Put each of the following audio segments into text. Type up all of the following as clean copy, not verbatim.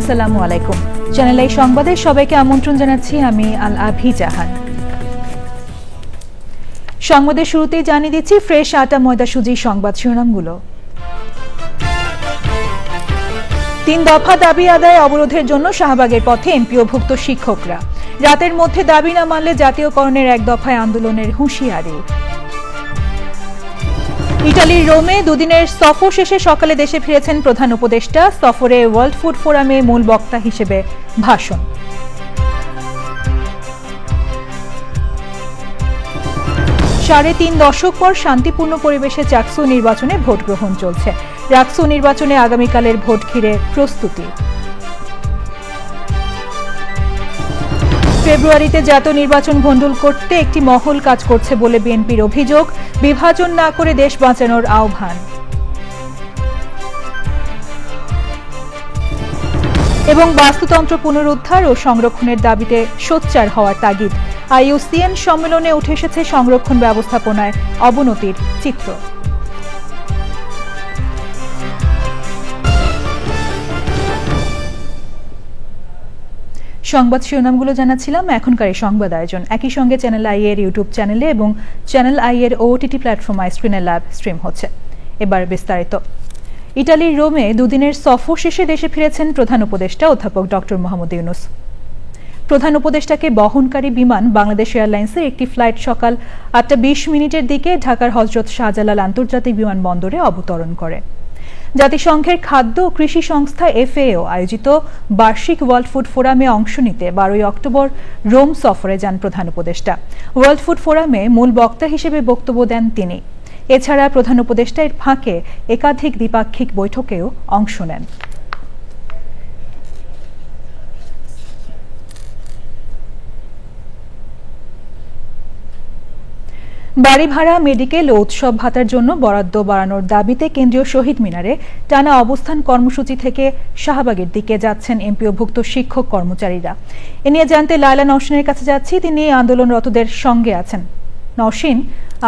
আসসালামু আলাইকুম। Channel I সংবাদে সবাইকে আমন্ত্রণ জানাচ্ছি আমি আল আভি জাহান। সংবাদের শুরুতেই জানিয়ে দিচ্ছি ফ্রেশ আটা ময়দা সুজি সংবাদ শিরোনামগুলো। 3 দফা দাবি আদায় অবরোধের জন্য শাহবাগের পথে এমপিওভুক্ত শিক্ষকরা। রাতের মধ্যে দাবি না মানলে জাতীয়করণের 1 দফায় আন্দোলনের হুঁশিয়ারি। ইটালির রোমে দুদিনের সফর শেষে সকালে দেশে ফিরেছেন প্রধান উপদেষ্টা। সফরে ওয়ার্ল্ড ফুড ফোরামে মূল বক্তা হিসেবে ভাষণ। 3.5 দশক পর শান্তিপূর্ণ পরিবেশে চাকসু নির্বাচনে ভোট গ্রহণ চলছে। রাকসু নির্বাচনে আগামীকালের ভোট ঘিরে প্রস্তুতি। ফেব্রুয়ারিতে জাতীয় নির্বাচন ভণ্ডুল করতে একটি মহল কাজ করছে বলে বিএনপির অভিযোগ। বিভাজন না করে দেশ বাঁচানোর আহ্বান। এবং বাস্তুতন্ত্র পুনরুদ্ধার ও সংরক্ষণের দাবিতে সোচ্চার হওয়ার তাগিদ। IUCN সম্মেলনে উঠে এসেছে সংরক্ষণ ব্যবস্থাপনায় অবনতির চিত্র। সংবাদ শিরোনামগুলো জানাচ্ছিলাম। এখনকার এই সংবাদ আয়োজন একই সঙ্গে চ্যানেল আই এর ইউটিউব চ্যানেলে এবং চ্যানেল আই এর OTT প্ল্যাটফর্ম আইস্ক্রিনে লাইভ স্ট্রিম হচ্ছে। এবার বিস্তারিত। ইটালির রোমে দুদিনের সফর শেষে দেশে ফিরেছেন প্রধান উপদেষ্টা অধ্যাপক ডক্টর মোহাম্মদ ইউনূস। প্রধান উপদেষ্টাকে বহনকারী বিমান বাংলাদেশ এয়ারলাইন্সের একটি ফ্লাইট সকাল 8:20 দিকে ঢাকার হযরত শাহজালাল আন্তর্জাতিক বিমানবন্দরে অবতরণ করে। জাতিসংঘের খাদ্য ও কৃষি সংস্থা FAO আয়োজিত বার্ষিক ওয়ার্ল্ড ফুড ফোরামে অংশ নিতে 12 অক্টোবর রোম সফরে যান প্রধান উপদেষ্টা। ওয়ার্ল্ড ফুড ফোরামে মূল বক্তা হিসেবে বক্তব্য দেন তিনি। এছাড়া প্রধান উপদেষ্টা এর ফাঁকে একাধিক দ্বিপাক্ষিক বৈঠকেও অংশ নেন। বাড়ি ভাড়া, মেডিকেল ও উৎসব ভাতার জন্য বরাদ্দ বাড়ানোর দাবিতে কেন্দ্রীয় শহীদ মিনারে টানা অবস্থান কর্মসূচি থেকে শাহবাগের দিকে যাচ্ছেন এমপিওভুক্ত শিক্ষক কর্মচারীরা। এ নিয়ে জানতে লায়লা নওশিনের কাছে যাচ্ছি, তিনি আন্দোলনরতদের সঙ্গে আছেন। নওশিন,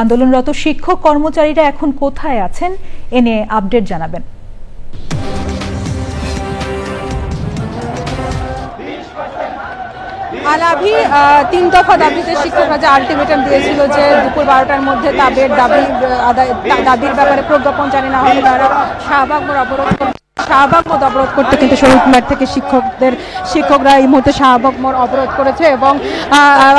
আন্দোলনরত শিক্ষক কর্মচারীরা এখন কোথায় আছেন এ নিয়ে আপডেট জানাবেন। আলাভি 3 দফা দাবিতে শিক্ষকরা যে আলটিমেটাম দিয়েছিল যে দুপুর 12টার মধ্যে তাদের দাবির ব্যাপারে প্রজ্ঞাপন জারি না হলে তারা শাহবাগ মোড় অবরোধ করতে কিন্তু শহীদ মিনার থেকে শিক্ষকরা এই মুহূর্তে শাহবাগ মোড় অবরোধ করেছে। এবং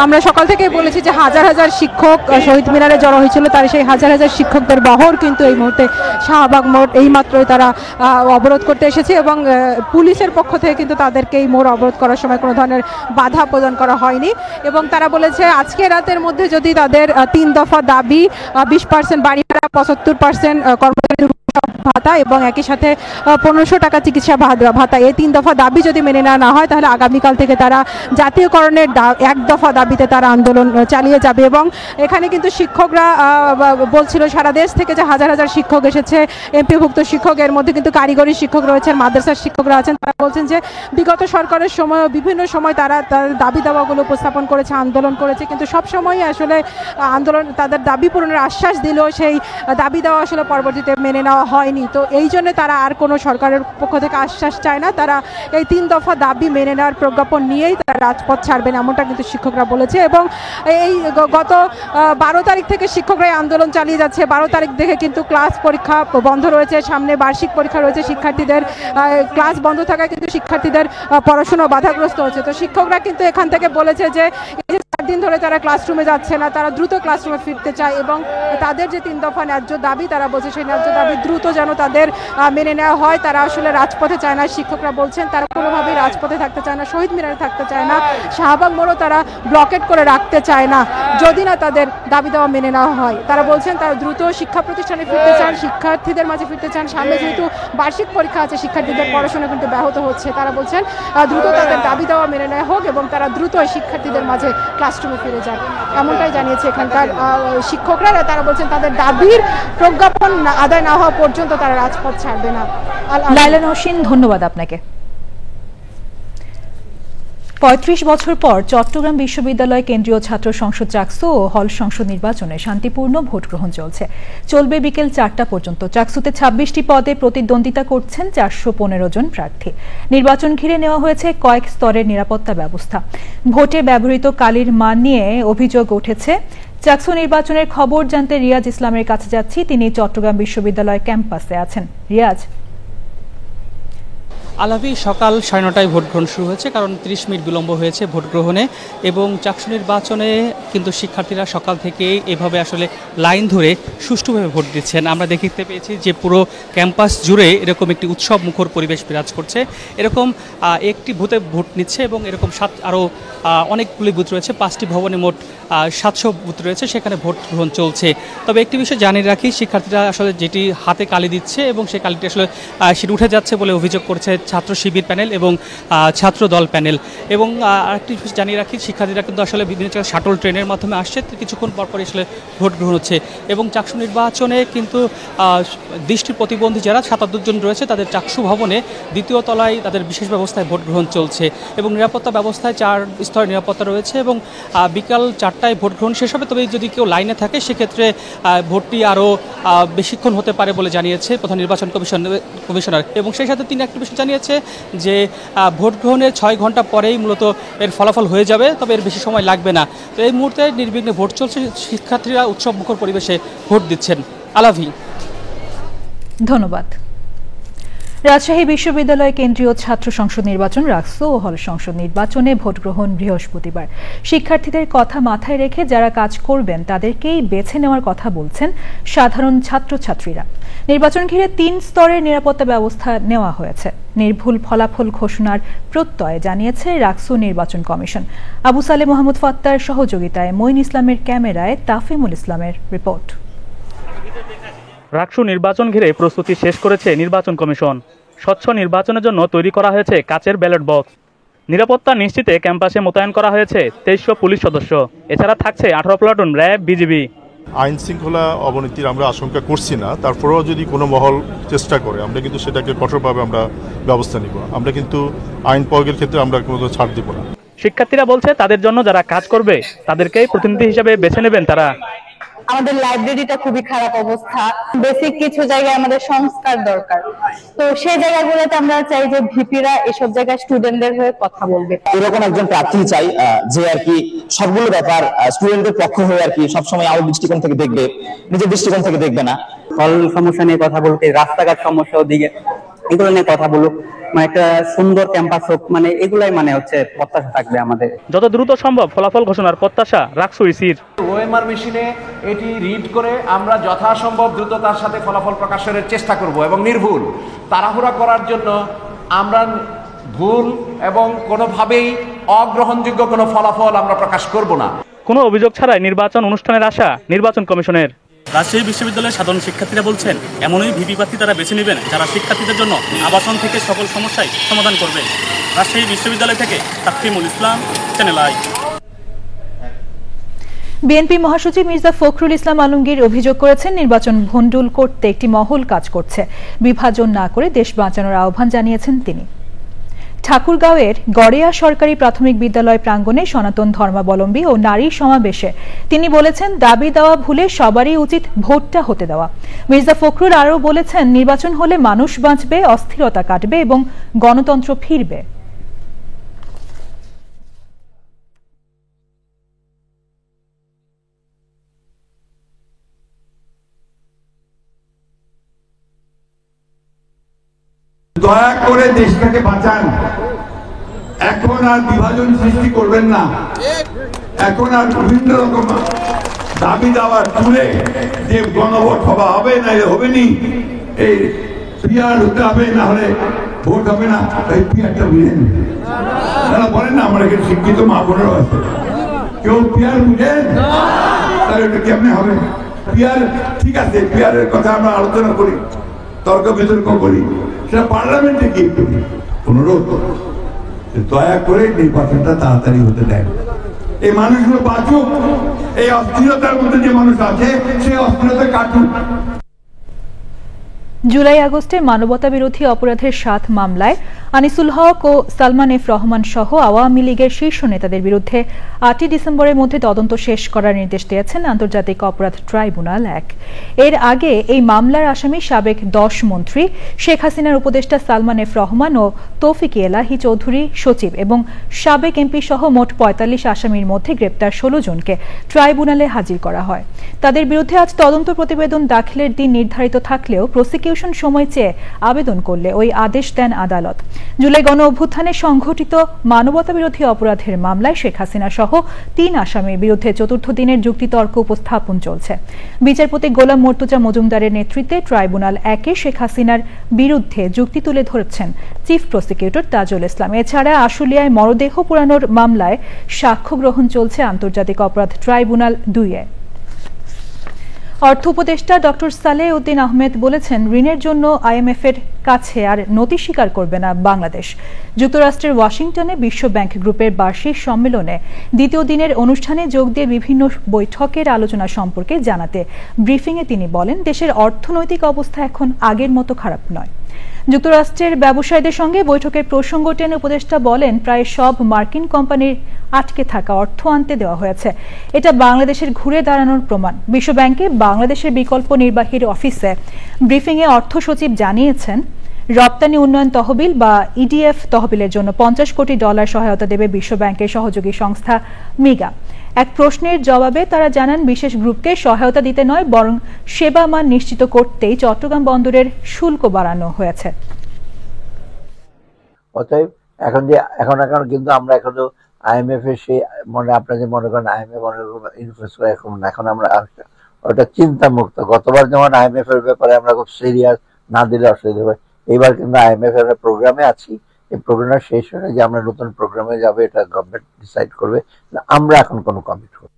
আমরা সকাল থেকেই বলেছি যে হাজার হাজার শিক্ষক শহীদ মিনারে জড়ো হয়েছিল, তার সেই হাজার হাজার শিক্ষকদের বহর কিন্তু এই মুহূর্তে শাহবাগ মোড় এইমাত্রই তারা অবরোধ করতে এসেছে। এবং পুলিশের পক্ষ থেকে কিন্তু তাদেরকে এই মোড় অবরোধ করার সময় কোনো ধরনের বাধা প্রদান করা হয়নি। এবং তারা বলেছে আজকে রাতের মধ্যে যদি তাদের 3 দফা দাবি 20% বাড়ি ভাড়া, 75% কর্মচারী ভাতা এবং একই সাথে 1500 টাকা চিকিৎসা ভাতা, এই 3 দফা দাবি যদি মেনে নেওয়া না হয় তাহলে আগামীকাল থেকে তারা জাতীয়করণের 1 দফা দাবিতে তারা আন্দোলন চালিয়ে যাবে। এবং এখানে কিন্তু শিক্ষকরা বলছিল সারা দেশ থেকে যে হাজার হাজার শিক্ষক এসেছে, এমপিভুক্ত শিক্ষকের মধ্যে কিন্তু কারিগরি শিক্ষক রয়েছেন, মাদ্রাসার শিক্ষকরা আছেন। তারা বলছেন যে বিগত সরকারের সময় বিভিন্ন সময় তারা তাদের দাবি দাওয়াগুলো উপস্থাপন করেছে, আন্দোলন করেছে, কিন্তু সবসময়ই আসলে আন্দোলন তাদের দাবি পূরণের আশ্বাস দিলেও সেই দাবি দেওয়া আসলে পরবর্তীতে মেনে নেওয়া হয়নি। তো এই জন্য তারা আর কোনো সরকারের পক্ষ থেকে আশ্বাস চায় না, তারা এই 3 দফা দাবি মেনে নেওয়ার প্রজ্ঞাপন নিয়েই তারা রাজপথ ছাড়বেন, এমনটা কিন্তু শিক্ষকরা বলেছে। এবং এই গত 12 তারিখ থেকে শিক্ষকরা আন্দোলন চালিয়ে যাচ্ছে। 12 তারিখ থেকে কিন্তু ক্লাস পরীক্ষা বন্ধ রয়েছে, সামনে বার্ষিক পরীক্ষা রয়েছে, শিক্ষার্থীদের ক্লাস বন্ধ থাকায় কিন্তু শিক্ষার্থীদের পড়াশোনা বাধাগ্রস্ত হচ্ছে। তো শিক্ষকরা কিন্তু এখান থেকে বলেছে যে দিন ধরে তারা ক্লাসরুমে যাচ্ছে না, তারা দ্রুত ক্লাসরুমে ফিরতে চায় এবং তাদের যে 3 দফা ন্যায্য দাবি তারা বলছে সেই ন্যায্য দাবি দ্রুত যেন তাদের মেনে নেওয়া হয়। তারা আসলে রাজপথে চায় না, শিক্ষকরা বলছেন তারা কোনোভাবেই রাজপথে থাকতে চায় না, শহীদ মিনারে থাকতে চায় না, শাহবাগ মোড়ও তারা ব্লকেট করে রাখতে চায় না যদি না তাদের দাবি দেওয়া মেনে নেওয়া হয়। তারা বলছেন তারা দ্রুত শিক্ষা প্রতিষ্ঠানে ফিরতে চান, শিক্ষার্থীদের মাঝে ফিরতে চান। সামনে যেহেতু বার্ষিক পরীক্ষা আছে, শিক্ষার্থীদের পড়াশোনা কিন্তু ব্যাহত হচ্ছে। তারা বলছেন দ্রুত তাদের দাবি দেওয়া মেনে নেওয়া হোক এবং তারা দ্রুত শিক্ষার্থীদের মাঝে ক্লাসরুমে ফিরে যান, এমনটাই জানিয়েছে এখানকার শিক্ষকরা। তারা বলছেন তাদের দাবির প্রজ্ঞাপন আদায় না হওয়া পর্যন্ত তারা রাজপথ ছাড়বে না। লাইলা নওশীন, ধন্যবাদ আপনাকে। ৩৫ বছর পর চট্টগ্রাম বিশ্ববিদ্যালয় কেন্দ্রীয় ছাত্র সংসদ চাকসু ও হল সংসদ নির্বাচনে শান্তিপূর্ণ ভোট গ্রহণ চলবে বিকেল ৪টা পর্যন্ত। চাকসুতে ২৬টি পদে প্রতিদ্বন্দ্বিতা করছেন ৪১৫ জন প্রার্থী। নির্বাচন ঘিরে নেওয়া হয়েছে কয়েক স্তরের নিরাপত্তা ব্যবস্থা। ভোটে ব্যবহৃত কালির মান নিয়ে অভিযোগ উঠেছে। চাকসু নির্বাচনের খবর জানতে রিয়াজ ইসলামের কাছে যাচ্ছি, তিনি চট্টগ্রাম বিশ্ববিদ্যালয় ক্যাম্পাসে আছেন। রিয়াজ। আলাভি, সকাল ৯:৩০টায় ভোট গ্রহণ শুরু হয়েছে, কারণ ৩০ মিনিট বিলম্ব হয়েছে ভোট গ্রহণে। এবং চাকসু নির্বাচনে কিন্তু শিক্ষার্থীরা সকাল থেকে এভাবে আসলে লাইন ধরে সুষ্ঠুভাবে ভোট দিচ্ছেন। আমরা দেখতে পেয়েছি যে পুরো ক্যাম্পাস জুড়ে এরকম একটি উৎসব মুখর পরিবেশ বিরাজ করছে। এরকম একটি বুথে ভোট নিচ্ছে এবং এরকম আরও অনেকগুলি বুথ রয়েছে, 5টি ভবনে মোট 700 বুথ রয়েছে, সেখানে ভোট গ্রহণ চলছে। তবে একটি বিষয় জানিয়ে রাখি, শিক্ষার্থীরা আসলে যেটি হাতে কালি দিচ্ছে এবং সেই কালিটি আসলে সেটি উঠে যাচ্ছে বলে অভিযোগ করছে ছাত্র শিবির প্যানেল এবং ছাত্র দল প্যানেল। এবং আরেকটি বিষয় জানিয়ে রাখি, শিক্ষার্থীরা কিন্তু আসলে বিভিন্ন জায়গায় শাটল ট্রেনের মাধ্যমে আসছে, কিছুক্ষণ পরপর আসলে ভোট গ্রহণ হচ্ছে। এবং চাকসু নির্বাচনে কিন্তু দৃষ্টি প্রতিবন্ধী যারা ৭৭ জন রয়েছে তাদের চাকসু ভবনে ২য় তলায় তাদের বিশেষ ব্যবস্থায় ভোট গ্রহণ চলছে এবং নিরাপত্তা ব্যবস্থায় 4 স্তরের নিরাপত্তা রয়েছে। এবং বিকাল ৪টায় ভোট গ্রহণ শেষ হবে। তবে যদি কেউ লাইনে থাকে সেক্ষেত্রে ভোটটি আরও বেশিক্ষণ হতে পারে বলে জানিয়েছে প্রধান নির্বাচন কমিশনার। এবং সেই সাথে তিনি একটা বিষয় জানিয়েছে যে ভোট গ্রহণের ৬ ঘন্টা পরেই মূলত এর ফলাফল হয়ে যাবে, তবে এর বেশি সময় লাগবে না। তো এই মুহূর্তে নির্বিঘ্নে ভোট চলছে, শিক্ষার্থীরা উৎসব মুখর পরিবেশে ভোট দিচ্ছেন। আলাভি। ধন্যবাদ। রাজশাহী বিশ্ববিদ্যালয় কেন্দ্রীয় ছাত্র সংসদ নির্বাচন, রাকসু ও হল সংসদ নির্বাচনে ভোট গ্রহণ বৃহস্পতিবার। শিক্ষার্থীদের কথা মাথায় রেখে যারা কাজ করবেন তাদেরকেই বেছে নেওয়ার কথা বলছেন সাধারণ ছাত্রছাত্রীরা। নির্বাচন ঘিরে ৩ স্তরের নিরাপত্তা ব্যবস্থা নেওয়া হয়েছে। নির্ভুল ফলাফল ঘোষণার প্রত্যয় জানিয়েছে রাকসু নির্বাচন কমিশন। আবু সালে মোহাম্মদ ফাত্তার সহযোগিতায় মঈন ইসলামের ক্যামেরায় তাফিমুল ইসলামের রিপোর্ট। রাকসু নির্বাচন ঘিরে প্রস্তুতি শেষ করেছে নির্বাচন কমিশন। স্বচ্ছ নির্বাচনের জন্য তৈরি করা হয়েছে কাচের ব্যালট বক্স। নিরাপত্তা নিশ্চিতে ক্যাম্পাসে মোতায়েন করা হয়েছে ২৩০০ পুলিশ সদস্য। এছাড়া থাকছে ১৮ প্লাটুন র্যাব, বিজিবি। আইন শৃঙ্খলা অবনতির আমরা আশঙ্কা করছি না, তারপরেও যদি কোনো মহল চেষ্টা করে আমরা কিন্তু সেটাকে কঠোরভাবে আমরা ব্যবস্থা নিব। আমরা কিন্তু আইন প্রয়োগের ক্ষেত্রে আমরা কোনো ছাড় দিব না। শিক্ষার্থীরা বলছে তাদের জন্য যারা কাজ করবে তাদেরকেই প্রতিনিধি হিসেবে বেছে নেবেন তারা। আমাদের লাইব্রেরিটা খুবই খারাপ অবস্থা, বেসিক কিছু জায়গায় আমাদের সংস্কার দরকার। তো সেই জায়গাগুলোতে আমরা চাই যে ভিপিরা এসব জায়গায় স্টুডেন্টদের হয়ে কথা বলবে। এরকম একজন প্রার্থী চাই যে আর কি সবগুলো ব্যাপার স্টুডেন্টদের পক্ষ হয়ে আর কি সবসময় আমার দৃষ্টিকোণ থেকে দেখবে, নিজের দৃষ্টিকোণ থেকে দেখবে না। হল সমস্যা নিয়ে কথা বলতে, রাস্তাঘাট সমস্যা ওদিকে এগুলো নিয়ে কথা বলুক, মানে একটা সুন্দর ক্যাম্পাস হোক, মানে এগুলাই মানে হচ্ছে প্রত্যাশা থাকবে আমাদের। যত দ্রুত সম্ভব ফলাফল ঘোষণার প্রত্যাশা রাকসু ইসির। ওএমআর মেশিনে এটি রিড করে আমরা যথাসম্ভব দ্রুততার সাথে ফলাফল প্রকাশের চেষ্টা করব এবং নির্ভুল। তাড়াহুড়া করার জন্য আমরা ভুল এবং কোনোভাবেই অগ্রহণযোগ্য কোনো ফলাফল আমরা প্রকাশ করব না। কোনো অভিযোগ ছাড়াই নির্বাচন অনুষ্ঠানের আশা নির্বাচন কমিশনের। রাজশাহী বিশ্ববিদ্যালয়ের সাধারণ শিক্ষার্থীরা বলছেন এমনই ভিপি প্রার্থী তারা বেছে নেবেন যারা শিক্ষার্থীদের জন্য আবাসন থেকে সকল সমস্যায় সমাধান করবে। রাজশাহী বিশ্ববিদ্যালয় থেকে তাফিমুল ইসলাম, চ্যানেল আই। বিএনপি মহাসচিব মির্জা ফখরুল ইসলাম আলমগীর অভিযোগ করেছেন নির্বাচন ভণ্ডুল করতে একটি মহল কাজ করছে। বিভাজন না করে দেশ বাঁচানোর আহ্বান জানিয়েছেন তিনি। ঠাকুরগাঁওয়ের গড়েয়া সরকারি প্রাথমিক বিদ্যালয় প্রাঙ্গণে সনাতন ধর্মাবলম্বী ও নারী সমাবেশে তিনি বলেছেন দাবি দেওয়া ভুলে সবারই উচিত ভোটটা হতে দেওয়া। মির্জা ফখরুল আরও বলেছেন নির্বাচন হলে মানুষ বাঁচবে, অস্থিরতা কাটবে এবং গণতন্ত্র ফিরবে। দয়া করে দেশটাকে বাঁচান, এখন আর বিভাজন সৃষ্টি করবেন না। এখন আর বিভিন্ন রকম দাবি দাওয়া তুলে যে গণভোট হবে না হবে নি, এই পিয়ার হতে হবে, না হলে ভোট হবে না। এই পিয়ারটা বুঝেন, তারা বলেন না আমার এখানে শিক্ষিত মা বোনেরও আছে, কেউ পিয়ার বুঝেন? তাহলে এটা কেমনে হবে? পিয়ার ঠিক আছে, পিয়ারের কথা আমরা আলোচনা করি, তর্ক বিতর্ক করি, সেটা পার্লামেন্টে গিয়ে করি। অনুরোধ দয়া করে নির্বাচনটা তাড়াতাড়ি হতে দেয়, এই মানুষগুলো বাঁচুক, এই অস্থিরতার মধ্যে যে মানুষ আছে সেই অস্থিরতা কাটুক। জুলাই আগস্টে মানবতাবিরোধী অপরাধের 7 মামলায় আনিসুল হক ও সালমান এফ রহমান সহ আওয়ামী লীগের শীর্ষ নেতাদের বিরুদ্ধে 8 ডিসেম্বরের মধ্যে তদন্ত শেষ করার নির্দেশ দিয়েছেন আন্তর্জাতিক অপরাধ ট্রাইব্যুনাল 1। এর আগে এই মামলার আসামি সাবেক 10 মন্ত্রী, শেখ হাসিনার উপদেষ্টা সালমান এফ রহমান ও তৌফিক এলাহি চৌধুরী সচিব এবং সাবেক এমপি সহ মোট 45 আসামির মধ্যে গ্রেপ্তার 16 জনকে ট্রাইব্যুনালে হাজির করা হয়। তাদের বিরুদ্ধে আজ তদন্ত প্রতিবেদন দাখিলের দিন নির্ধারিত থাকলেও প্রসিকিউশন সময় চেয়ে আবেদন করলে ওই আদেশ দেন আদালত। জুলাই গণ অভ্যুত্থানে সংঘটিত মানবতাবিরোধী অপরাধের মামলায় শেখ হাসিনা সহ 3 আসামির বিরুদ্ধে চতুর্থ দিনের যুক্তিতর্ক উপস্থাপন চলছে। বিচারপতি গোলাম মর্তুজা মজুমদারের নেতৃত্বে ট্রাইব্যুনাল 1-এ শেখ হাসিনার বিরুদ্ধে যুক্তি তুলে ধরেছেন চিফ প্রসিকিউটর তাজুল ইসলাম। এছাড়া আশুলিয়ায় মরদেহ পোড়ানোর মামলায় সাক্ষ্য গ্রহণ চলছে আন্তর্জাতিক অপরাধ ট্রাইব্যুনাল 2-এ। অর্থ উপদেষ্টা ডক্টর সালেহ উদ্দিন আহমেদ বলেছেন, ঋণের জন্য IMF-এর কাছে আর নথি স্বীকার করবে না বাংলাদেশ। যুক্তরাষ্ট্রের ওয়াশিংটনে বিশ্ব ব্যাংক গ্রুপের বার্ষিক সম্মেলনে দ্বিতীয় দিনের অনুষ্ঠানে যোগ দিয়ে বিভিন্ন বৈঠকের আলোচনা সম্পর্কে জানাতে ব্রিফিংয়ে তিনি বলেন, দেশের অর্থনৈতিক অবস্থা এখন আগের মতো খারাপ নয়। যুক্তরাষ্ট্রের ব্যবসায়ীদের সঙ্গে বৈঠকের প্রসঙ্গ টেনে উপদেষ্টা বলেন, প্রায় সব মার্কিন কোম্পানির আটকে থাকা অর্থ আনতে দেওয়া হয়েছে। এটা বাংলাদেশের ঘুরে দাঁড়ানোর প্রমাণ। বিশ্বব্যাংকে বাংলাদেশের বিকল্প নির্বাহীর অফিসে ব্রিফিংয়ে অর্থ সচিব জানিয়েছেন, রপ্তানি উন্নয়ন তহবিল বা EDF তহবিলের জন্য $50 কোটি সহায়তা দেবে বিশ্বব্যাংকের সহযোগী সংস্থা মিগা। এক প্রশ্নের জবাবে তারা জানান, বিশেষ গ্রুপকে সহায়তা দিতে নয়, বরং সেবা মান নিশ্চিত করতেই চট্টগ্রাম বন্দরের শুল্ক বাড়ানো হয়েছে। অতএব এখন কিন্তু আমরা এখনো IMF এর সেই আপনারা যে মনে করেন IMF ইনফ্লুয়েন্স করে, এখন আমরা ওটা চিন্তা মুক্ত। গতবার যেমন IMF এর ব্যাপারে আমরা খুব সিরিয়াস, না দিলে অসুবিধা হবে। এইবার কিন্তু IMF এর প্রোগ্রামে আছি, এই প্রোগ্রামটা শেষ হলে যে আমরা নতুন প্রোগ্রামে যাবে এটা গভর্নমেন্ট ডিসাইড করবে, আমরা এখন কোনো কমিট করব।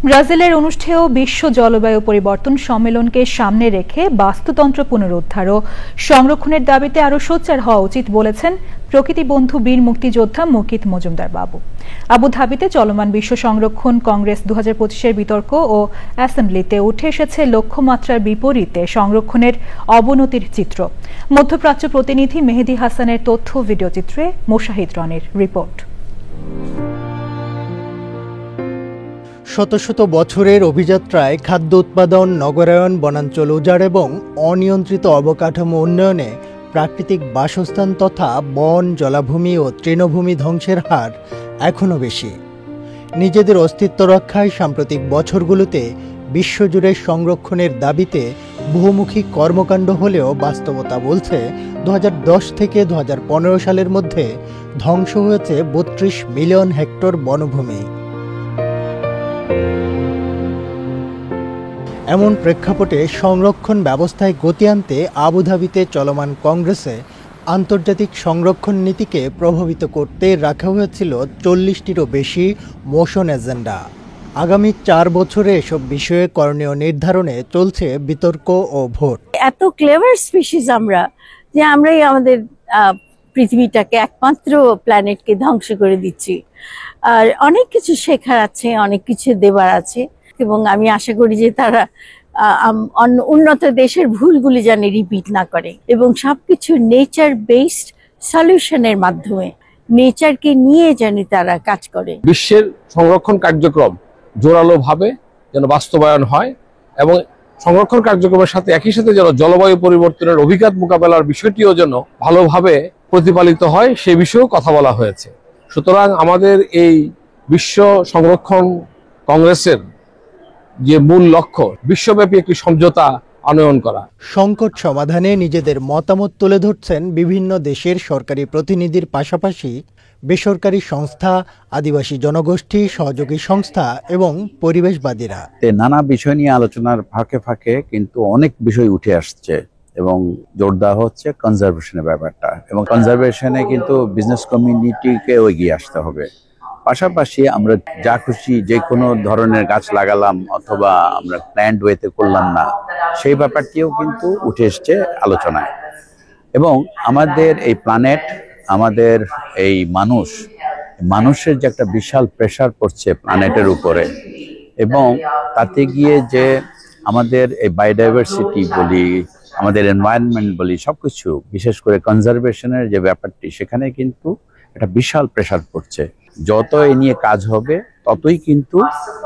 ব্রাজিলের অনুষ্ঠেয় বিশ্ব জলবায়ু পরিবর্তন সম্মেলনকে সামনে রেখে বাস্তুতন্ত্র পুনরুদ্ধার ও সংরক্ষণের দাবিতে আরও সোচ্চার হওয়া উচিত বলেছেন প্রকৃতি বন্ধু বীর মুক্তিযোদ্ধা মুকিত মজুমদার বাবু। আবুধাবিতে চলমান বিশ্ব সংরক্ষণ কংগ্রেস 2025-এর বিতর্ক ও অ্যাসেম্বলিতে উঠে এসেছে লক্ষ্যমাত্রার বিপরীতে সংরক্ষণের অবনতির চিত্র। মধ্যপ্রাচ্য প্রতিনিধি মেহেদি হাসানের তথ্য ভিডিও চিত্রে মোশাহিদ রনির রিপোর্ট। শত শত বছরের অভিযাত্রায় খাদ্য উৎপাদন, নগরায়ন, বনাঞ্চল উজাড় এবং অনিয়ন্ত্রিত অবকাঠামো উন্নয়নে প্রাকৃতিক বাসস্থান তথা বন, জলাভূমি ও তৃণভূমি ধ্বংসের হার এখনও বেশি। নিজেদের অস্তিত্ব রক্ষায় সাম্প্রতিক বছরগুলোতে বিশ্বজুড়ে সংরক্ষণের দাবিতে বহুমুখী কর্মকাণ্ড হলেও বাস্তবতা বলছে 2010 থেকে 2015 সালের মধ্যে ধ্বংস হয়েছে 32 মিলিয়ন হেক্টর বনভূমি। এমন প্রেক্ষাপটে সংরক্ষণ ব্যবস্থায় গতি আনতে আবুধাবিতে চলমান কংগ্রেসে আন্তর্জাতিক সংরক্ষণ নীতিকে প্রভাবিত করতে রাখা হয়েছিল 40টিরও বেশি মোশন এজেন্ডা। আগামী 4 বছরে এসব বিষয়ে করণীয় নির্ধারণে চলছে বিতর্ক ও ভোট। এত ক্লেভার স্পিসিস আমরা যে আমরাই আমাদের পৃথিবীটাকে একমাত্র প্ল্যানেটকে ধ্বংস করে দিচ্ছি। আর অনেক কিছু শেখার আছে, অনেক কিছু দেবার আছে এবং আমি আশা করি যে তারা উন্নত দেশের ভুলগুলি যেন রিপিট না করে এবং সবকিছু নেচার বেসড সলিউশনের মাধ্যমে নেচারকে নিয়ে যেন তারা কাজ করে। বিশ্বের সংরক্ষণ কার্যক্রম জোরালোভাবে যেন বাস্তবায়ন হয় এবং সংরক্ষণ কার্যক্রমের সাথে একই সাথে যেন জলবায়ু পরিবর্তনের অভিঘাত মোকাবেলার বিষয়টিও যেন ভালোভাবে প্রতিপালিত হয়, সে বিষয়েও কথা বলা হয়েছে। সুতরাং আমাদের এই বিশ্ব সংরক্ষণ কংগ্রেসের যে মূল লক্ষ্য বিশ্বব্যাপী একটি সমঝোতা আনয়ন করা। সংকট সমাধানে নিজেদের মতামত তুলে ধরছেন বিভিন্ন দেশের সরকারি প্রতিনিধির পাশাপাশি বেসরকারি সংস্থা, আদিবাসী জনগোষ্ঠী, সহযোগী সংস্থা এবং পরিবেশবাদীরা। নানা বিষয় নিয়ে আলোচনার ফাঁকে ফাঁকে কিন্তু অনেক বিষয় উঠে আসছে এবং জোর দেওয়া হচ্ছে কনজারভেশনের ব্যাপারটা, এবং কনজারভেশনে কিন্তু বিজনেস কমিউনিটিকে এগিয়ে আসতে হবে। পাশাপাশি আমরা যা খুশি যে কোনো ধরনের গাছ লাগালাম অথবা আমরা প্ল্যান্ড ওয়েতে করলাম না, সেই ব্যাপারটিও কিন্তু উঠে এসছে আলোচনায়। এবং আমাদের এই প্ল্যানেট, আমাদের এই মানুষের যে একটা বিশাল প্রেশার পড়ছে প্ল্যানেটের উপরে, এবং তাতে গিয়ে যে আমাদের এই বায়োডাইভার্সিটি বলি, আমাদের এনভায়রনমেন্ট বলি, সবকিছু বিশেষ করে কনজারভেশনের যে ব্যাপারটি, সেখানে কিন্তু একটা বিশাল প্রেশার পড়ছে। যত এ নিয়ে কাজ হবে ততই কিন্তু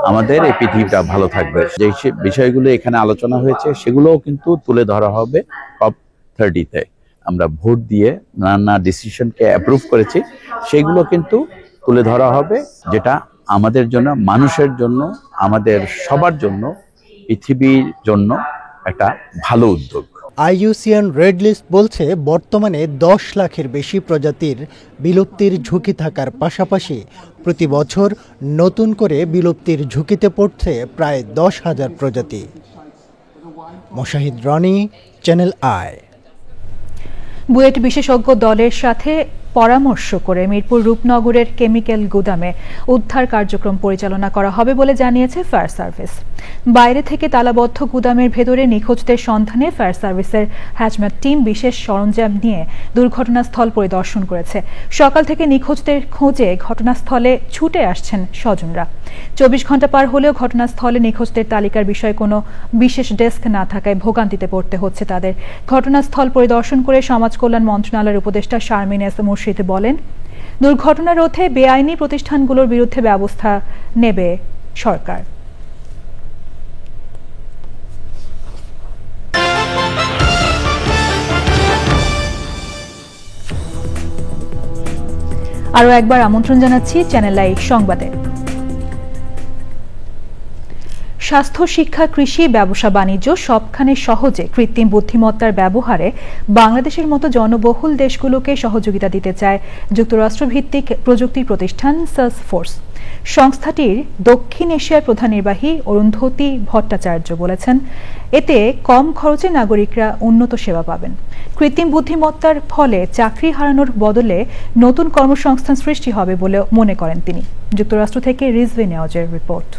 আমাদের এই পৃথিবীটা ভালো থাকবে। যে বিষয়গুলো এখানে আলোচনা হয়েছে সেগুলোও কিন্তু তুলে ধরা হবে COP30-তে। আমরা ভোট দিয়ে নানা ডিসিশনকে অ্যাপ্রুভ করেছি, সেগুলো কিন্তু তুলে ধরা হবে, যেটা আমাদের জন্য, মানুষের জন্য, আমাদের সবার জন্য, পৃথিবীর জন্য একটা ভালো উদ্যোগ। IUCN রেড লিস্ট বলছে বর্তমানে 10 লাখের বেশি প্রজাতির বিলুপ্তির ঝুঁকি থাকার পাশাপাশি প্রতি বছর নতুন করে বিলুপ্তির ঝুঁকিতে পড়ছে প্রায় 10,000 প্রজাতি। Moshahid Roni, channel I. বুয়েট বিশেষজ্ঞ দলের সাথে পরামর্শ করে মিরপুর রূপনগরের কেমিক্যাল গুদামে উদ্ধার কার্যক্রম পরিচালনা করা হবে বলে জানিয়েছে ফায়ার সার্ভিস। বাইরে থেকে তালাবদ্ধ গুদামের ভেতরে নিখোঁজদের সন্ধানে ফায়ার সার্ভিসের হ্যাজম্যাট টিম বিশেষ সরঞ্জাম নিয়ে দুর্ঘটনাস্থল পরিদর্শন করেছে। সকাল থেকে নিখোঁজদের খোঁজে ঘটনাস্থলে ছুটে আসছেন স্বজনরা। 24 ঘন্টা পার হলেও ঘটনাস্থলে নিখোঁজদের তালিকার বিষয়ে কোনো বিশেষ ডেস্ক না থাকায় ভোগান্তিতে পড়তে হচ্ছে তাদের। ঘটনাস্থল পরিদর্শন করে সমাজ কল্যাণ মন্ত্রণালয়ের উপদেষ্টা শারমিন এস মুর্শিদ বলেন, দুর্ঘটনা রোধে বেআইনি প্রতিষ্ঠানগুলোর বিরুদ্ধে ব্যবস্থা নেবে সরকার। আরও একবার আমন্ত্রণ জানাচ্ছি চ্যানেল আই সংবাদে। স্বাস্থ্য, শিক্ষা, কৃষি, ব্যবসা বাণিজ্য সবখানে সহজে কৃত্রিম বুদ্ধিমত্তার ব্যবহারে বাংলাদেশের মতো জনবহুল দেশগুলোকে সহযোগিতা দিতে চায় যুক্তরাষ্ট্রভিত্তিক প্রযুক্তি প্রতিষ্ঠান সেলসফোর্স। সংস্থাটির দক্ষিণ এশিয়ার প্রধান নির্বাহী অরুন্ধতী ভট্টাচার্য বলেছেন, এতে কম খরচে নাগরিকরা উন্নত সেবা পাবেন। কৃত্রিম বুদ্ধিমত্তার ফলে চাকরি হারানোর বদলে নতুন কর্মসংস্থান সৃষ্টি হবে বলে মনে করেন তিনি। যুক্তরাষ্ট্র থেকে রিজভি নেওয়াজের রিপোর্ট।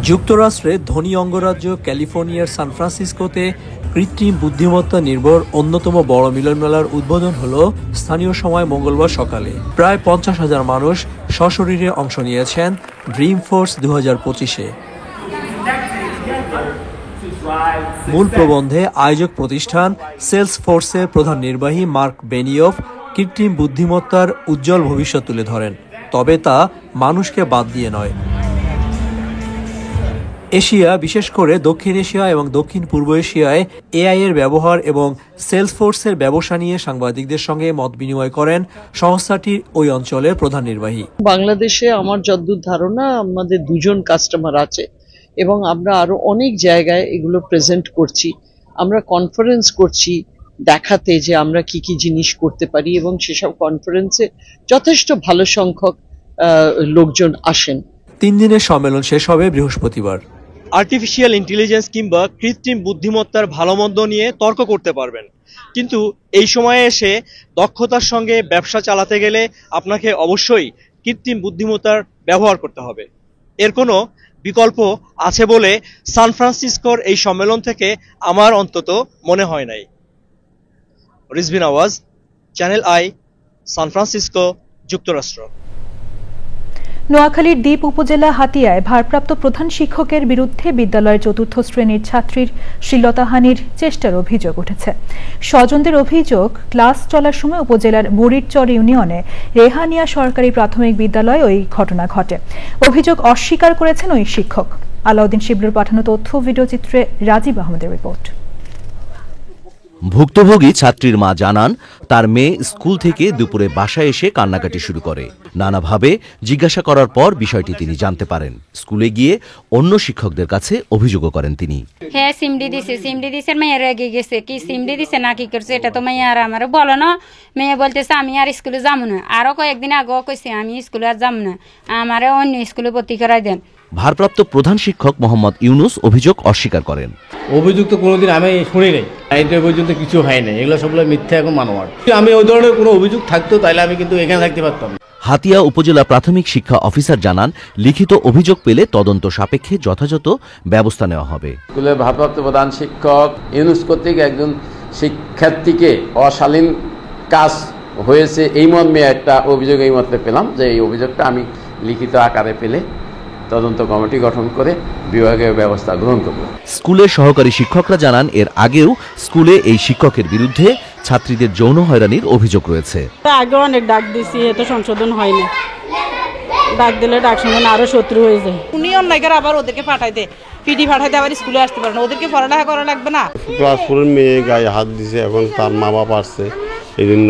যুক্তরাষ্ট্রের ধনী অঙ্গরাজ্য ক্যালিফোর্নিয়ার সান ফ্রান্সিসকোতে কৃত্রিম বুদ্ধিমত্তা নির্ভর অন্যতম বড় মিলন মেলার উদ্বোধন হলো স্থানীয় সময় মঙ্গলবার সকালে। প্রায় 50,000 মানুষ সশরীরে অংশ নিয়েছেন ড্রিম ফোর্স 2025-এ। মূল প্রবন্ধে আয়োজক প্রতিষ্ঠান সেলসফোর্সের প্রধান নির্বাহী মার্ক বেনিয়ফ কৃত্রিম বুদ্ধিমত্তার উজ্জ্বল ভবিষ্যৎ তুলে ধরেন, তবে তা মানুষকে বাদ দিয়ে নয়। এশিয়া, বিশেষ করে দক্ষিণ এশিয়া এবং দক্ষিণ পূর্ব এশিয়ায় এআই এর ব্যবহার এবং সেলসফোর্সের ব্যবসা নিয়ে সাংবাদিকদের সঙ্গে মত বিনিময় করেন সংস্থাটির ওই অঞ্চলের প্রধান নির্বাহী। বাংলাদেশে আমার যতদূর ধারণা আমাদের 2জন কাস্টমার আছে এবং আমরা আরো অনেক জায়গায় এগুলো প্রেজেন্ট করছি। আমরা কনফারেন্স করছি দেখাতে যে আমরা কি কি জিনিস করতে পারি, এবং সেসব কনফারেন্সে যথেষ্ট ভালো সংখ্যক লোকজন আসেন। 3 দিনের সম্মেলন শেষ হবে বৃহস্পতিবার। আর্টিফিশিয়াল ইন্টেলিজেন্স কিংবা কৃত্রিম বুদ্ধিমত্তার ভালো মন্দ নিয়ে তর্ক করতে পারবেন, কিন্তু এই সময়ে এসে দক্ষতার সঙ্গে ব্যবসা চালাতে গেলে আপনাকে অবশ্যই কৃত্রিম বুদ্ধিমত্তার ব্যবহার করতে হবে। এর কোনো বিকল্প আছে বলে সান ফ্রান্সিসকোর এই সম্মেলন থেকে আমার অন্তত মনে হয় নাই। রিজভি নওয়াজ, চ্যানেল আই, সান ফ্রান্সিসকো, যুক্তরাষ্ট্র। নোয়াখালীর দ্বীপ উপজেলা হাতিয়ায় ভারপ্রাপ্ত প্রধান শিক্ষকের বিরুদ্ধে বিদ্যালয়ের 4র্থ শ্রেণীর ছাত্রীর শ্লীলতাহানির চেষ্টার অভিযোগ উঠেছে। স্বজনদের অভিযোগ, ক্লাস চলার সময় উপজেলার বুড়িরচর ইউনিয়নে রেহানিয়া সরকারি প্রাথমিক বিদ্যালয়ে ওই ঘটনা ঘটে। অভিযোগ অস্বীকার করেছেন ওই শিক্ষক। আলাউদ্দিন শিবলুর পাঠানো তথ্য ভিডিও চিত্রে রাজীব আহমেদের রিপোর্ট। ভুক্তভোগী ছাত্রীর মা জানান, তার মেয়ে স্কুল থেকে দুপুরে বাসায় এসে কান্নাকাটি শুরু করে। নানাভাবে জিজ্ঞাসা করার পর বিষয়টি তিনি জানতে পারেন। স্কুলে গিয়ে অন্য শিক্ষকদের কাছে অভিযোগও করেন তিনি। হ্যাঁ, সিমডি দিছে, মেয়ে রেগে গেছে, কি সিমডি দিছে না কি করছে এটা তো মেয়ে আর আমার বলো না। মেয়ে বলতেছে আমি আর স্কুলে যাবো না। আরো কয়েকদিন আগেও কইছে আমি স্কুলে আর যাবো না, আমারে অন্য স্কুলে ভর্তি করাই দেন। ভারপ্রাপ্ত প্রধান শিক্ষক মোহাম্মদ ইউনুস অভিযোগ অস্বীকার করেন। অভিযোগ তো কোনোদিন আমি শুনি নাই, এটা পর্যন্ত কিছু হয় নাই, এগুলো সবগুলো মিথ্যা এখন মানোয়ার। আমি ওই ধরনের কোনো অভিযোগ থাকতো তাহলে আমি কিন্তু এখানে থাকতে পারতাম। হাতিয়া উপজেলা প্রাথমিক শিক্ষা অফিসার জানান, লিখিত অভিযোগ পেলে তদন্ত সাপেক্ষে যথাযথ ব্যবস্থা নেওয়া হবে। স্কুলের ভারপ্রাপ্ত প্রধান শিক্ষক ইউনুস কর্তৃক একজন শিক্ষার্থীকে অশালীন কাজ হয়েছে এই মর্মে একটা অভিযোগ এই মর্মে পেলাম, যে এই অভিযোগটা আমি লিখিত আকারে পেলে তদন্ত কমিটি গঠন করে বিভাগীয় ব্যবস্থা গ্রহণ করব। স্কুলের সহকারী শিক্ষকরা জানান, এর আগেও স্কুলে এই শিক্ষকের বিরুদ্ধে ছাত্রীদের যৌন হয়রানির অভিযোগ রয়েছে। আগে অনেক ডাক দিছি, এত সংশোধন হয় না। ডাক দিলে ডাক শুনে আরো শত্রু হয়ে যায়। উনি অন্যায় করে আবার ওদেরকে পাঠাই দেয়, পিডি পাঠাই দেয়, আবার স্কুলে আসতে পারে না। ওদেরকে পড়ালেখা করা লাগবে না। ক্লাস 4 মেয়ে গায়ে হাত দিছে, এখন তার মা বাবা আসছে, এই জন্য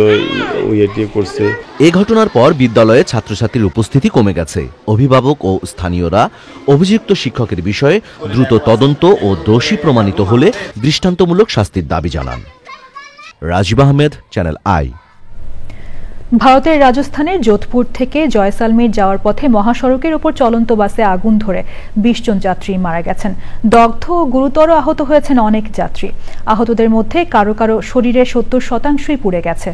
ইয়েটি করছে। এ ঘটনার পর বিদ্যালয়ে ছাত্রছাত্রীর উপস্থিতি কমে গেছে। অভিভাবক ও স্থানীয়রা অভিযুক্ত শিক্ষকের বিষয়ে দ্রুত তদন্ত ও দোষী প্রমাণিত হলে দৃষ্টান্তমূলক শাস্তির দাবি জানান। রাজীব আহমেদ, চ্যানেল আই। ভারতের রাজস্থানের যোধপুর থেকে জয়সালমীর যাওয়ার পথে মহাসড়কের উপর চলন্ত বাসে আগুন ধরে 20 জন যাত্রী মারা গেছেন। দগ্ধ ও গুরুতর আহত হয়েছেন অনেক যাত্রী। আহতদের মধ্যে কারো কারো শরীরের 70% পুড়ে গেছে।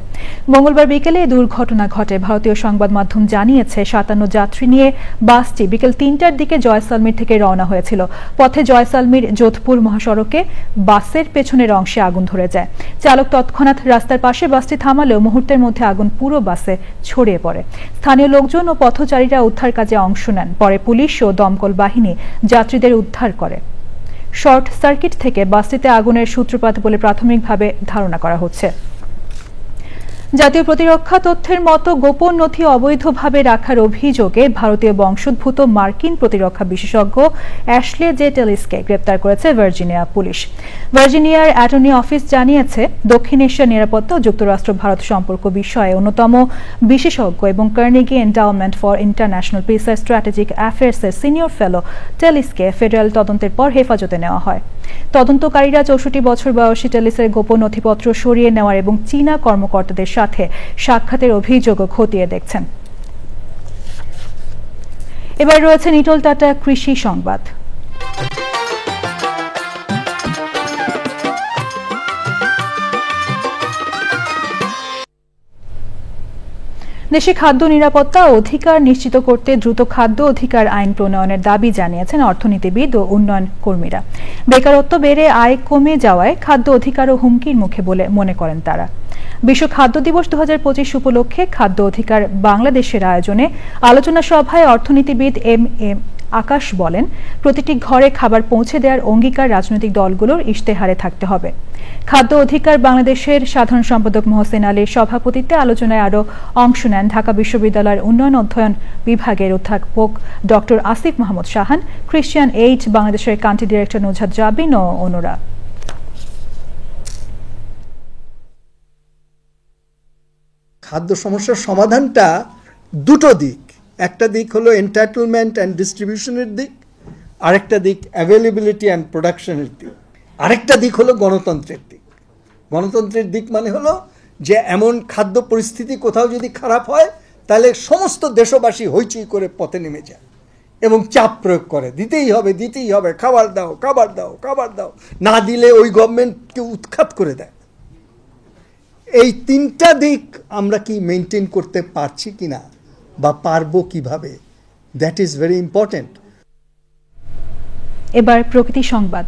মঙ্গলবার বিকেলে এই দুর্ঘটনা ঘটে। ভারতীয় সংবাদ মাধ্যম জানিয়েছে 57 যাত্রী নিয়ে বাসটি বিকেল 3টার দিকে জয়সালমীর থেকে রওনা হয়েছিল। পথে জয়সালমীর যোধপুর মহাসড়কে বাসের পেছনের অংশে আগুন ধরে যায়। চালক তৎক্ষণাৎ রাস্তার পাশে বাসটি থামালেও মুহূর্তের মধ্যে আগুন পুরো বাসে ছড়িয়ে পড়ে। স্থানীয় লোকজন ও পথচারীরা উদ্ধার কাজে অংশ নেন। পরে পুলিশ ও দমকল বাহিনী যাত্রীদের উদ্ধার করে। শর্ট সার্কিট থেকে বাসটিতে আগুনের সূত্রপাত বলে প্রাথমিকভাবে ধারণা করা হচ্ছে। জাতীয় প্রতিরক্ষা তথ্যের মতো গোপন নথি অবৈধভাবে রাখার অভিযোগে ভারতীয় বংশোদ্ভূত মার্কিন প্রতিরক্ষা বিশেষজ্ঞ অ্যাশলে জে টেলিসকে গ্রেপ্তার করেছে ভার্জিনিয়া পুলিশ। ভার্জিনিয়ার অ্যাটর্নি অফিস জানিয়েছে, দক্ষিণ এশিয়ার নিরাপত্তা ও যুক্তরাষ্ট্র ভারত সম্পর্ক বিষয়ে অন্যতম বিশেষজ্ঞ এবং Carnegie endowment for international peace and strategic অ্যাফেয়ার্সের সিনিয়র ফেলো টেলিসকে ফেডারেল তদন্তের পর হেফাজতে নেওয়া হয়। তদন্তকারীরা 64 বছর বয়সী টেলিসের গোপন নথিপত্র সরিয়ে নেওয়ার এবং চীনা কর্মকর্তাদের সাথে সাক্ষাতের অভিযোগও খতিয়ে দেখছেন। এবার রয়েছে নিটল টাটা কৃষি সংবাদ। দেশে খাদ্য নিরাপত্তা ও অধিকার নিশ্চিত করতে দ্রুত খাদ্য অধিকার আইন প্রণয়নের দাবি জানিয়েছেন অর্থনীতিবিদ ও উন্নয়ন কর্মীরা। বেকারত্ব বেড়ে আয় কমে যাওয়ায় খাদ্য অধিকারও হুমকির মুখে বলে মনে করেন তারা। বিশ্ব খাদ্য দিবস 2025 উপলক্ষে খাদ্য অধিকার বাংলাদেশের আয়োজনে আলোচনা সভায় অর্থনীতিবিদ এম আকাশ বলেন, প্রতিটি ঘরে খাবার পৌঁছে দেওয়ার অঙ্গীকার রাজনৈতিক দলগুলোর ইশতেহারে থাকতে হবে। খাদ্য অধিকার বাংলাদেশের সাধারণ সম্পাদক মোহসেন আলীর সভাপতিত্বে আলোচনায় আরও অংশ নেন ঢাকা বিশ্ববিদ্যালয়ের উন্নয়ন অধ্যয়ন বিভাগের অধ্যাপক doctor Asif Mahmud Shahan, Christian Aid বাংলাদেশের কান্ট্রি ডিরেক্টর নুজহাত জাবিন ও অন্যরা। খাদ্য সমস্যার সমাধানটা দুটো দিক, একটা দিক হলো এন্টাইটলমেন্ট অ্যান্ড ডিস্ট্রিবিউশনের দিক, আরেকটা দিক অ্যাভেলেবিলিটি অ্যান্ড প্রোডাকশনের দিক, আরেকটা দিক হলো গণতন্ত্রের দিক। গণতন্ত্রের দিক মানে হলো যে এমন খাদ্য পরিস্থিতি কোথাও যদি খারাপ হয় তাহলে সমস্ত দেশবাসী হইচই করে পথে নেমে যায় এবং চাপ প্রয়োগ করে, দিতেই হবে দিতেই হবে, খাবার দাও খাবার দাও খাবার দাও, না দিলে ওই গভর্নমেন্টকে উৎখাত করে দেয়। এই তিনটা দিক আমরা কি মেনটেন করতে পারছি কিনা বা পারবো কিভাবে, দ্যাট ইজ ভেরি ইম্পর্টেন্ট। এবার প্রকৃতি সংবাদ।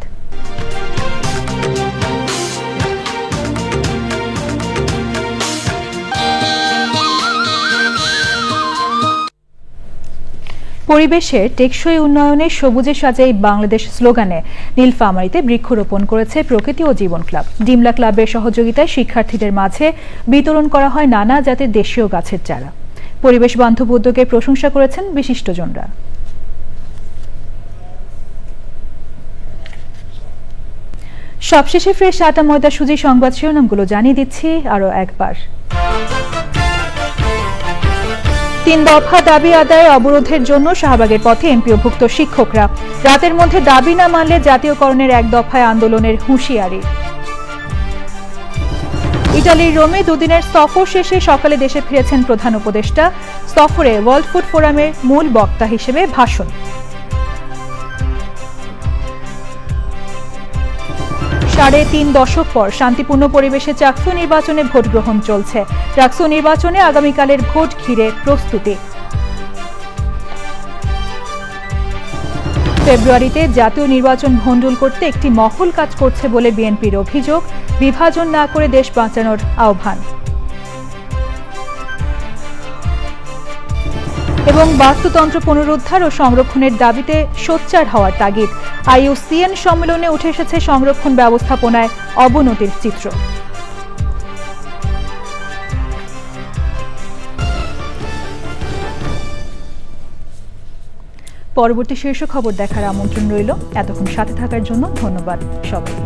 পরিবেশের টেকসই উন্নয়নে সবুজে সাজাই বাংলাদেশ স্লোগানে নীলফামারীতে বৃক্ষরোপণ করেছে প্রকৃতি ও জীবন ক্লাব। ডিমলা ক্লাবের সহযোগিতায় শিক্ষার্থীদের মাঝে বিতরণ করা হয় নানা জাতের দেশীয় গাছের চারা। পরিবেশ বান্ধব উদ্যোগের প্রশংসা করেছেন বিশিষ্টজনরা। সবশেষে ফ্রেশ আটা ময়দা সুজি সংবাদ শিরোনামগুলো জানিয়ে দিচ্ছি আরো একবার। 3 দফা দাবি আদায়ে অবরোধের জন্য শাহবাগের পথে এমপিওভুক্ত শিক্ষকরা। রাতের মধ্যে দাবি না মানলে জাতীয়করণের 1 দফায় আন্দোলনের হুঁশিয়ারি। ইটালির রোমে দুদিনের সফর শেষে সকালে দেশে ফিরেছেন প্রধান উপদেষ্টা। সফরে ওয়ার্ল্ড ফুড ফোরামের মূল বক্তা হিসেবে ভাষণ। 3.5 দশক পর শান্তিপূর্ণ পরিবেশে চাকসু নির্বাচনে ভোট গ্রহণ চলছে। চাকসু নির্বাচনে আগামীকালের ভোট ঘিরে প্রস্তুতি। ফেব্রুয়ারিতে জাতীয় নির্বাচন ভণ্ডুল করতে একটি মহল কাজ করছে বলে বিএনপির অভিযোগ। বিভাজন না করে দেশ বাঁচানোর আহ্বান। এবং বাস্তুতন্ত্র পুনরুদ্ধার ও সংরক্ষণের দাবিতে সোচ্চার হওয়ার তাগিদ। IUCN সম্মেলনে উঠে এসেছে সংরক্ষণ ব্যবস্থাপনায় অবনতির চিত্র। পরবর্তী শীর্ষ খবর দেখার আমন্ত্রণ রইল। এতক্ষণ সাথে থাকার জন্য ধন্যবাদ সবাইকে।